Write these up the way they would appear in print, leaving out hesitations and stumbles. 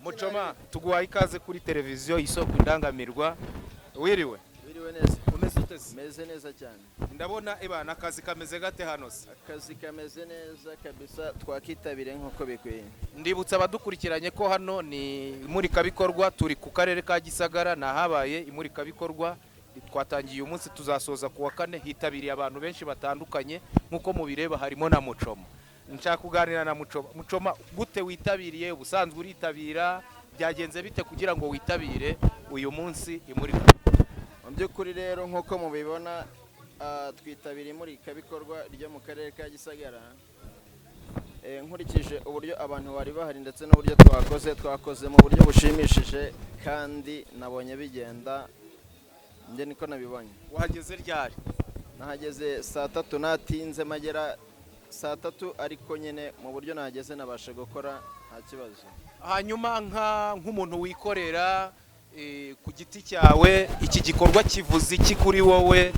Muchoma tuguhaye ikaze kuri televiziyo Isoko Indangamirwa. Wiriwe neza umeze utese? meze neza cyane. Ndabona ibana akazi kameze gate hano se? Akazi kameze neza kabisa, twakitabire nk'uko bikwiye. Ndibutsa abadukurikiranye ko hano ni imurikabikorwa, turi ku karere ka Gisagara, nahabaye imurikabikorwa. Twatangiye uyu munsi tuzasoza ku wa 4, hitabiriye abantu benshi batandukanye nkuko mubireba, harimo na Muchoma. Nshaka kuganira na Muchoma. Muchoma, gute witabiriye? Ubusanzwe uritabira, byagenze bite kugira ngo witabire uyu munsi imurika? Mu by'ukuri rero nk'uko mubibona, twitabira imurikabikorwa ryo mu karere ka Gisagara. Nkurikije uburyo abantu bari bahari ndetse n'uburyo twakoze mu buryo bushimishije kandi nabonye bigenda nje niko nabibonye. Wahageze ryari? Nahageze saa 3, natinze magera saa 3, ariko nyine mu buryo nahageze nabasha gukora nta kibazo. Hanyuma nk'umuntu wikorera ku giti cyawe, iki gikorwa kivuze iki kuri wowe?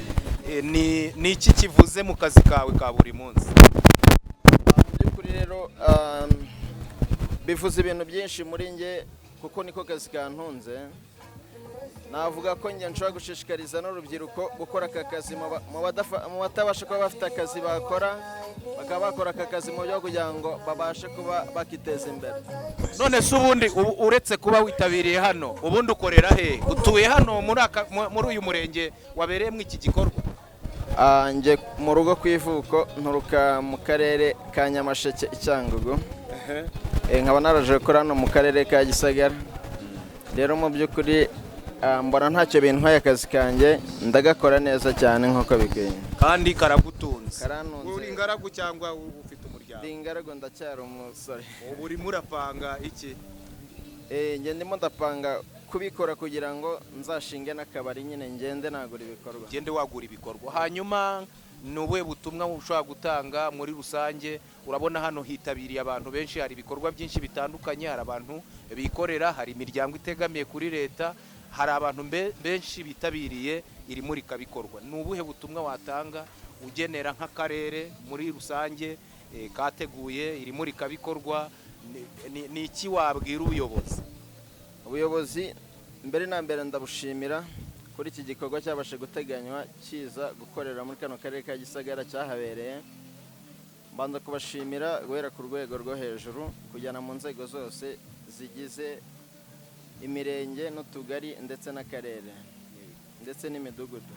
Ni iki kivuze mu kazi kawe ka buri munsi? Mu by'ukuri rero bivuze ibintu byinshi muri nge, kuko niko kazi kantunze. Navuga ko njye nshobora gushishikariza n'urubyiruko gukora aka kazi mu batabasha kuba bafite akazi bakora, bakaba bakora aka kazi mu buryo kugira ngo babashe kuba bakiteza imbere. None se ubundi uretse kuba witabiriye hano, ubundi ukorera he? Utuye hano muri uyu murenge wabereyemo iki gikorwa? Njye mu rugo ku ivuko, nturuka mu karere ka Nyamasheke Icyangugu. Nkaba naraje gukora hano mu karere ka Gisagara. Rero mu by'ukuri mbona ntacyo bintwaye akazi kanjye, ndagakora neza cyane nk'uko bikwiye. Kandi karagutunze? Karantunze. Uri ingaragu cyangwa ufite umuryango? Ndi ingaragu, ndacyari umusore. Ubu urimo urapanga iki? Njye ndimo ndapanga kubikora kugira ngo nzashinge n'akabari, nyine ngende nagura ibikorwa. Ngende wagura ibikorwa. Hanyuma ni ubuhe butumwa ushobora gutanga muri rusange? Urabona hano hitabiriye abantu benshi, hari ibikorwa byinshi bitandukanye, hari abantu bikorera, hari imiryango itegamiye kuri leta, hari abantu benshi bitabiriye iri murikabikorwa. Ni ubuhe butumwa watanga ugenera nk'akarere muri rusange kateguye iri murikabikorwa? Ni iki wabwira ubuyobozi? Ubuyobozi mbere na mbere ndabushimira kuri iki gikorwa cyabashe guteganywa kiza gukorera muri kano karere ka Gisagara cyahabereye. Mbanza kubashimira guhera ku rwego rwo hejuru kujyana mu nzego zose zigize imirenge n'utugari ndetse n'akarere ndetse n'imidugudu.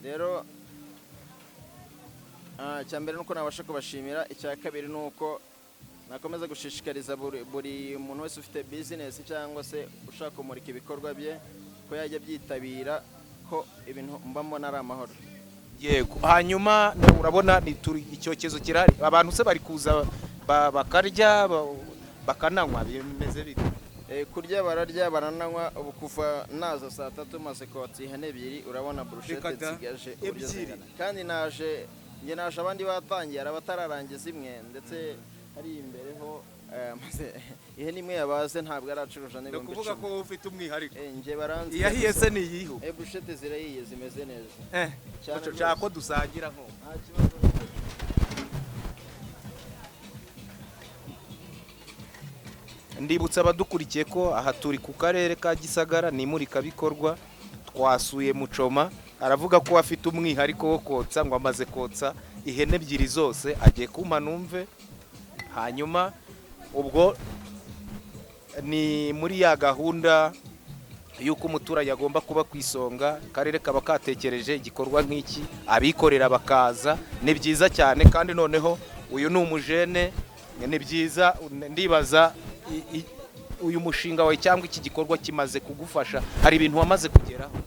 Rero icya mbere nuko nabasha kubashimira. Icya kabiri nuko nakomeza gushishikariza buri muntu wese ufite business cyangwa se ushaka kumurika ibikorwa bye ko yajya byitabira, ko ibintu mba mbona ari amahoro. Yego. Hanyuma urabona icyokezo kirari, abantu se bari kuza bakarya bakananywa, bimeze bite? Kurya bararya barananywa. Ubu kuva naza saa 3 maze kotsa ihene 2, urabona brushette nsigaje uburyo zingana. Kandi naje abandi batangiye, abatararangiza imwe, ndetse hari imbere ho maze ihene imwe yabaze ntabwo aracuruje n'ibihumbi 10. Kuvuga ko ufite umwihariko. Nje baranze. Yahiye se ni yiho? Brushette zirahiye zimeze neza. Cyane ko dusangira nko. Nta kibazo. Ndibutsa abadukurikiye ko aha turi ku karere ka Gisagara, ni imurikabikorwa. Twasuye Muchoma, aravuga ko afite umwihariko wo kotsa, ngo amaze kotsa ihene 2 zose, agiye kumpa numve. Hanyuma ubwo ni muri ya gahunda yuko umuturage agomba kuba ku isonga. Karere kaba katekereje igikorwa nk'iki, abikorera bakaza, ni byiza cyane. Kandi noneho uyu ni umujene, ni byiza. Ndibaza uyu mushinga wawe cyangwa iki gikorwa kimaze kugufasha, hari ibintu wamaze kugeraho?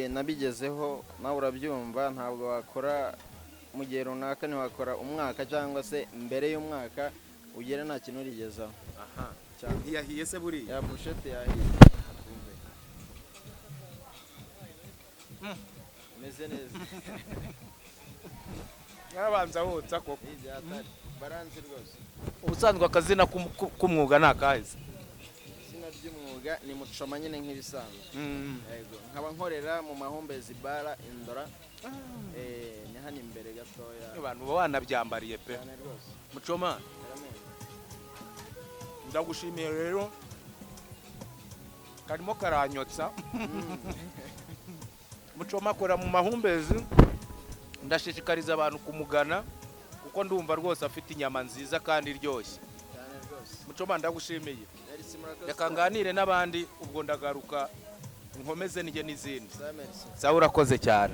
Nabigezeho, nawe urabyumva. Ntabwo wakora mu gihe runaka, ntiwakora umwaka cyangwa se mbere y'umwaka ugere nta kintu urigezaho. Yahiye se buriya? Brushette yahiye. Meze neza. Yabanza wotsa koko. Baranzi rwose. Ubusanzwe akazina k'umwuga ni akazi? Izina ry'umwuga ni Muchoma nyine nk'ibisanzwe. Yego. Nkaba nkorera mu Mahumbezi bara Indora. Ni hano imbere gatoya. Abantu banabyambariye pe. Cyane rwose. Muchoma, ndagushimiye rero karimo karanyotsa Muchoma akora mu mahumbezi ndashishikariza abantu kumugana kuko ndumva rwose afite inyama nziza kandi iryoshye cyane rwose. Muchoma ndagushimiye Merci, murakoze. reka nganire n'abandi ubwo ndagaruka nkomeze nige n'izindi Merci. sawa urakoze cyane